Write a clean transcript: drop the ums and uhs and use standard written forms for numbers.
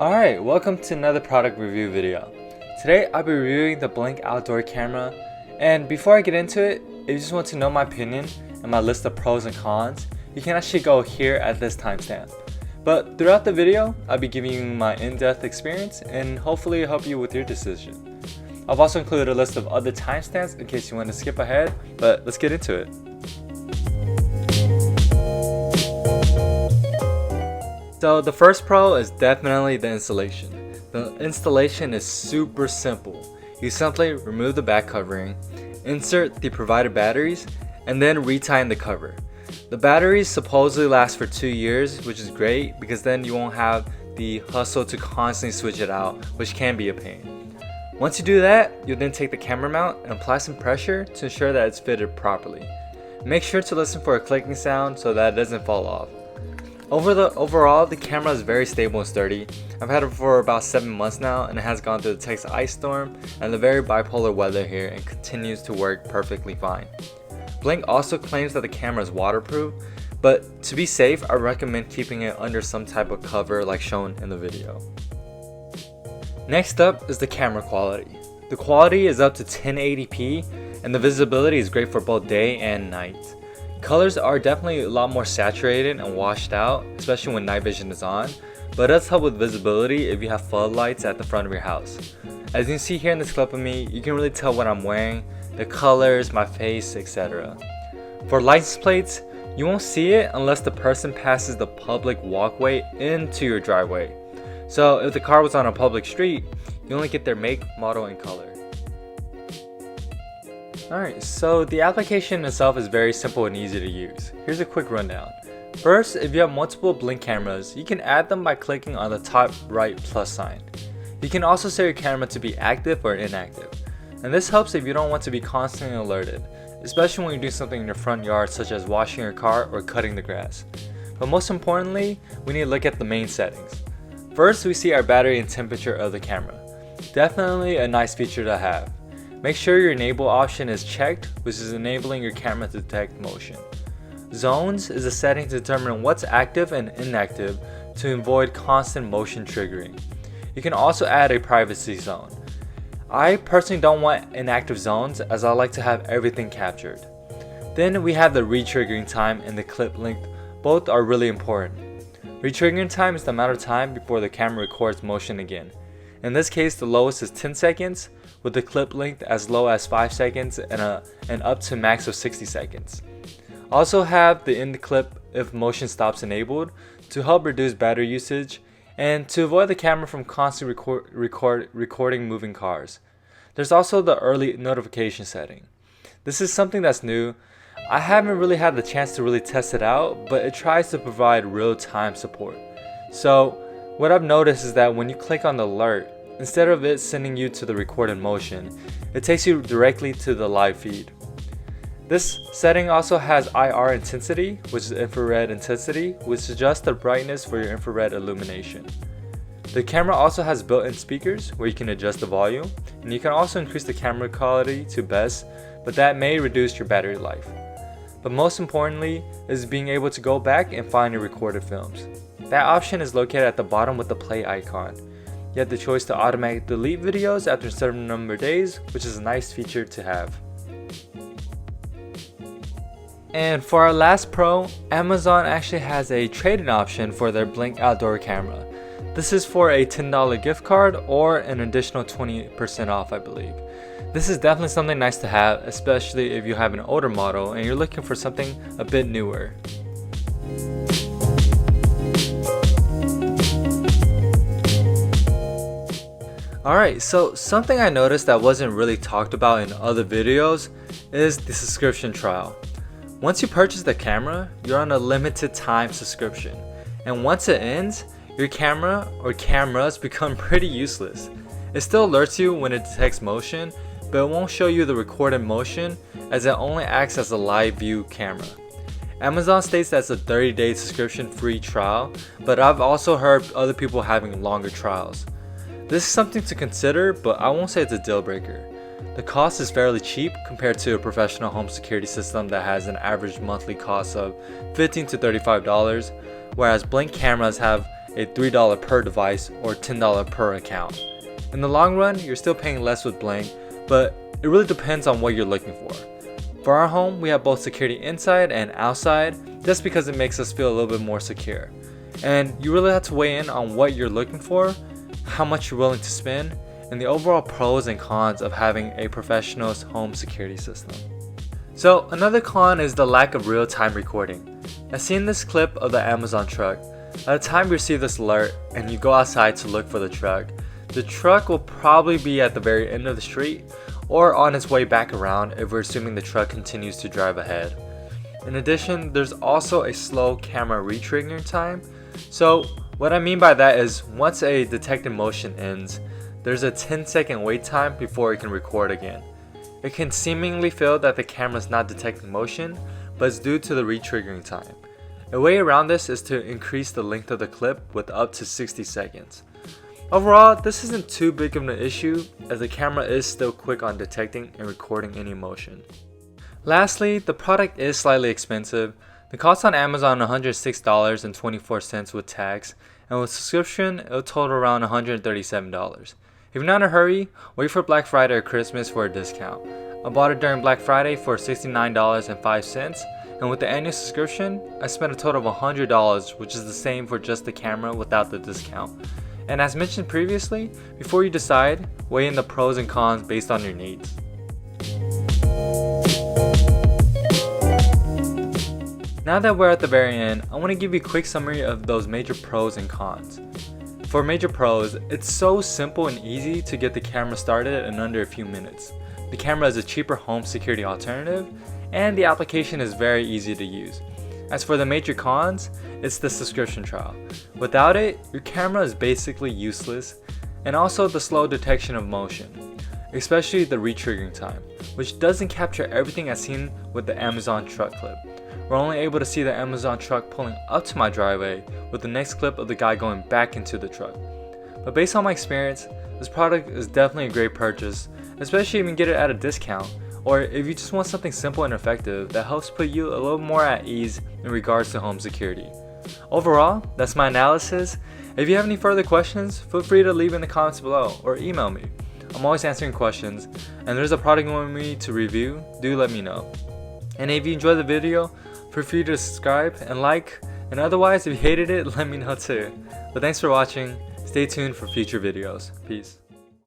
Alright, welcome to another product review video. Today I'll be reviewing the Blink outdoor camera, and before I get into it, if you just want to know my opinion and my list of pros and cons, you can actually go here at this timestamp. But throughout the video, I'll be giving you my in-depth experience and hopefully help you with your decision. I've also included a list of other timestamps in case you want to skip ahead, but let's get into it. So the first pro is definitely the installation. The installation is super simple. You simply remove the back covering, insert the provided batteries, and then retie the cover. The batteries supposedly last for 2 years, which is great because then you won't have the hustle to constantly switch it out, which can be a pain. Once you do that, you'll then take the camera mount and apply some pressure to ensure that it's fitted properly. Make sure to listen for a clicking sound so that it doesn't fall off. Overall, the camera is very stable and sturdy. I've had it for about 7 months now, and it has gone through the Texas ice storm and the very bipolar weather here and continues to work perfectly fine. Blink also claims that the camera is waterproof, but to be safe, I recommend keeping it under some type of cover like shown in the video. Next up is the camera quality. The quality is up to 1080p and the visibility is great for both day and night. Colors are definitely a lot more saturated and washed out, especially when night vision is on, but it does help with visibility if you have floodlights at the front of your house. As you can see here in this clip of me, you can really tell what I'm wearing, the colors, my face, etc. For license plates, you won't see it unless the person passes the public walkway into your driveway. So if the car was on a public street, you only get their make, model, and color. Alright, so the application itself is very simple and easy to use. Here's a quick rundown. First, if you have multiple Blink cameras, you can add them by clicking on the top right plus sign. You can also set your camera to be active or inactive. And this helps if you don't want to be constantly alerted, especially when you do something in your front yard such as washing your car or cutting the grass. But most importantly, we need to look at the main settings. First, we see our battery and temperature of the camera. Definitely a nice feature to have. Make sure your enable option is checked, which is enabling your camera to detect motion. Zones is a setting to determine what's active and inactive to avoid constant motion triggering. You can also add a privacy zone. I personally don't want inactive zones as I like to have everything captured. Then we have the re-triggering time and the clip length. Both are really important. Re-triggering time is the amount of time before the camera records motion again. In this case, the lowest is 10 seconds, with the clip length as low as 5 seconds and up to max of 60 seconds. Also have the end clip if motion stops enabled to help reduce battery usage and to avoid the camera from constantly recording moving cars. There's also the early notification setting. This is something that's new. I haven't really had the chance to really test it out, but it tries to provide real-time support. So what I've noticed is that when you click on the alert, instead of it sending you to the recorded motion, it takes you directly to the live feed. This setting also has IR intensity, which is infrared intensity, which adjusts the brightness for your infrared illumination. The camera also has built-in speakers where you can adjust the volume, and you can also increase the camera quality to best, but that may reduce your battery life. But most importantly is being able to go back and find your recorded films. That option is located at the bottom with the play icon. You have the choice to automatically delete videos after a certain number of days, which is a nice feature to have. And for our last pro, Amazon actually has a trade-in option for their Blink outdoor camera. This is for a $10 gift card or an additional 20% off, I believe. This is definitely something nice to have, especially if you have an older model and you're looking for something a bit newer. Alright, so something I noticed that wasn't really talked about in other videos is the subscription trial. Once you purchase the camera, you're on a limited time subscription, and once it ends, your camera or cameras become pretty useless. It still alerts you when it detects motion, but it won't show you the recorded motion as it only acts as a live view camera. Amazon states that's a 30-day subscription free trial, but I've also heard other people having longer trials. This is something to consider, but I won't say it's a deal breaker. The cost is fairly cheap compared to a professional home security system that has an average monthly cost of $15 to $35, whereas Blink cameras have a $3 per device or $10 per account. In the long run, you're still paying less with Blink, but it really depends on what you're looking for. For our home, we have both security inside and outside, just because it makes us feel a little bit more secure. And you really have to weigh in on what you're looking for, how much you're willing to spend, and the overall pros and cons of having a professional home security system. So another con is the lack of real-time recording. I've seen this clip of the Amazon truck. By the time you receive this alert and you go outside to look for the truck will probably be at the very end of the street or on its way back around if we're assuming the truck continues to drive ahead. In addition, there's also a slow camera re-triggering time. So what I mean by that is once a detected motion ends, there's a 10-second wait time before it can record again. It can seemingly feel that the camera is not detecting motion, but it's due to the re-triggering time. A way around this is to increase the length of the clip with up to 60 seconds. Overall, this isn't too big of an issue as the camera is still quick on detecting and recording any motion. Lastly, the product is slightly expensive. The cost on Amazon is $106.24 with tax, and with subscription it will total around $137. If you're not in a hurry, wait for Black Friday or Christmas for a discount. I bought it during Black Friday for $69.05, and with the annual subscription, I spent a total of $100, which is the same for just the camera without the discount. And as mentioned previously, before you decide, weigh in the pros and cons based on your needs. Now that we're at the very end, I want to give you a quick summary of those major pros and cons. For major pros, it's so simple and easy to get the camera started in under a few minutes. The camera is a cheaper home security alternative, and the application is very easy to use. As for the major cons, it's the subscription trial. Without it, your camera is basically useless, and also the slow detection of motion, especially the re-triggering time, which doesn't capture everything as seen with the Amazon truck clip. We're only able to see the Amazon truck pulling up to my driveway with the next clip of the guy going back into the truck. But based on my experience, this product is definitely a great purchase, especially if you can get it at a discount, or if you just want something simple and effective that helps put you a little more at ease in regards to home security. Overall, that's my analysis. If you have any further questions, feel free to leave in the comments below or email me. I'm always answering questions, and there's a product you want me to review, do let me know. And if you enjoyed the video, feel free to subscribe and like, and otherwise if you hated it, let me know too. But thanks for watching, stay tuned for future videos. Peace.